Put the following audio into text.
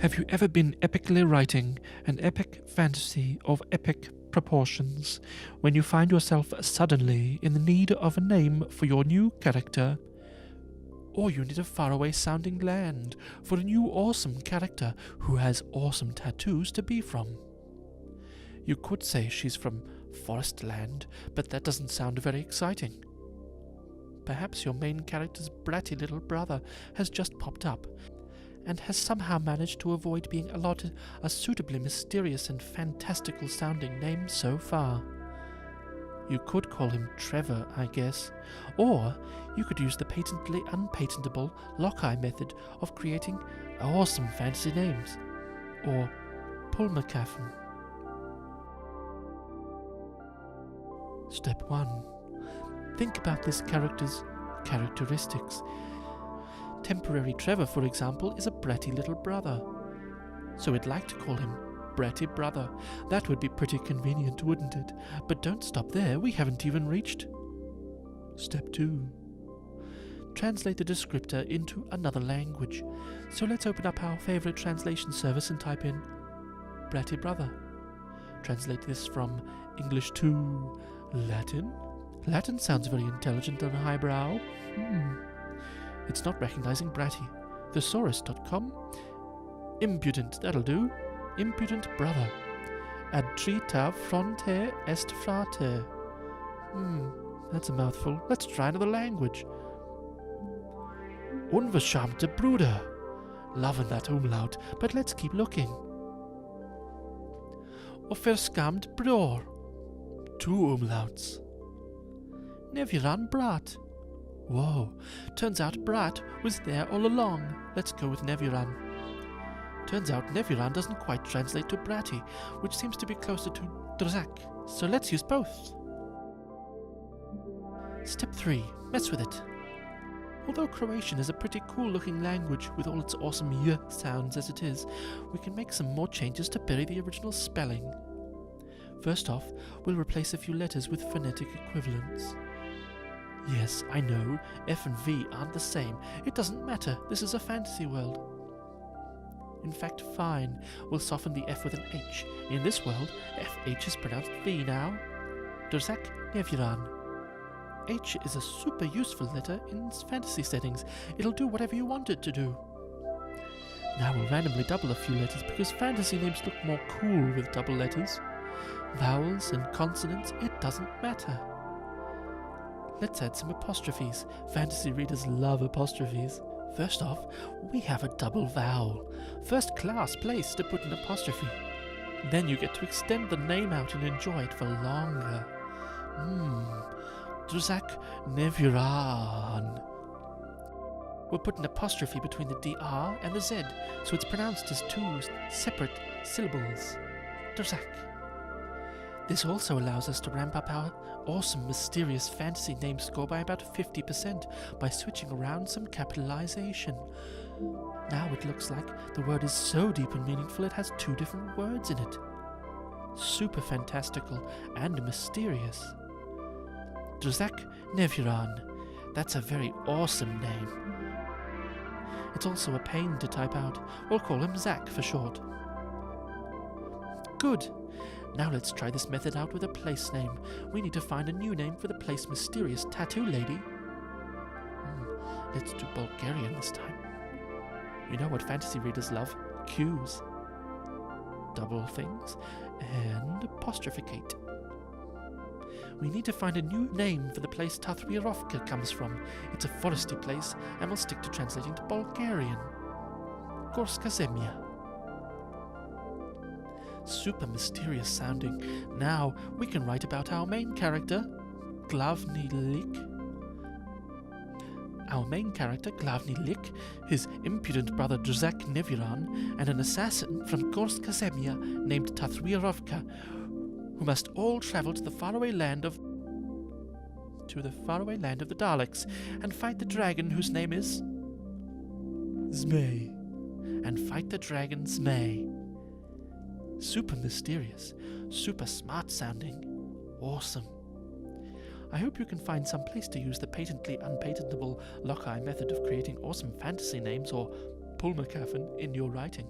Have you ever been epically writing an epic fantasy of epic proportions when you find yourself suddenly in the need of a name for your new character? Or you need a faraway sounding land for a new awesome character who has awesome tattoos to be from? You could say she's from Forest Land, but that doesn't sound very exciting. Perhaps your main character's bratty little brother has just popped up and has somehow managed to avoid being allotted a suitably mysterious and fantastical sounding name so far. You could call him Trevor, I guess, or you could use the patently unpatentable Lacheye method of creating awesome fantasy names, or PULMoCAFN. Step 1. Think about this character's characteristics. Temporary Trevor, for example, is a bratty little brother, so we'd like to call him Bratty Brother. That would be pretty convenient, wouldn't it? But don't stop there, we haven't even reached. Step 2. Translate the descriptor into another language. So let's open up our favourite translation service and type in Bratty Brother. Translate this from English to Latin. Latin sounds very intelligent and highbrow. It's not recognizing Bratty. Thesaurus.com. Impudent, that'll do. Impudent brother. Ad trita fronte est frate. That's a mouthful. Let's try another language. Unverschämte Bruder. Loving that umlaut, but let's keep looking. Offerskamt Bror. 2 umlauts. Neviran Brat. Whoa, turns out Brat was there all along. Let's go with Neviran. Turns out Neviran doesn't quite translate to Bratty, which seems to be closer to Drzak, so let's use both. Step 3. Mess with it. Although Croatian is a pretty cool looking language with all its awesome y sounds as it is, we can make some more changes to bury the original spelling. First off, we'll replace a few letters with phonetic equivalents. Yes, I know, F and V aren't the same. It doesn't matter, this is a fantasy world. In fact, fine, we'll soften the F with an H. In this world, FH is pronounced V now. Drzak Neviran. H is a super useful letter in fantasy settings. It'll do whatever you want it to do. Now we'll randomly double a few letters because fantasy names look more cool with double letters. Vowels and consonants, it doesn't matter. Let's add some apostrophes. Fantasy readers love apostrophes. First off, we have a double vowel. First class place to put an apostrophe. Then you get to extend the name out and enjoy it for longer. Drzak Neviran. We'll put an apostrophe between the DR and the Z, so it's pronounced as 2 separate syllables. Drzak. This also allows us to ramp up our awesome mysterious fantasy name score by about 50% by switching around some capitalization. Now it looks like the word is so deep and meaningful it has 2 different words in it. Super fantastical and mysterious. Drzak Neviran. That's a very awesome name. It's also a pain to type out. We'll call him Zach for short. Good. Now let's try this method out with a place name. We need to find a new name for the place mysterious tattoo lady. Let's do Bulgarian this time. You know what fantasy readers love? Q's. Double things and apostrophicated. We need to find a new name for the place Tathriarovka comes from. It's a foresty place and we'll stick to translating to Bulgarian. Gorska Zemlya. Super mysterious sounding. Now we can write about our main character, Glavny Lik. Our main character, Glavny Lik, his impudent brother Drzak Neviran, and an assassin from Gorska Zemlya named Tathriarovka, who must all travel to the faraway land of the Daleks and fight the dragon whose name is Zmei. And fight the dragon Zmei. Super mysterious, super smart sounding, awesome. I hope you can find some place to use the patently unpatentable Lacheye method of creating awesome fantasy names, or PULMoCAFN, in your writing.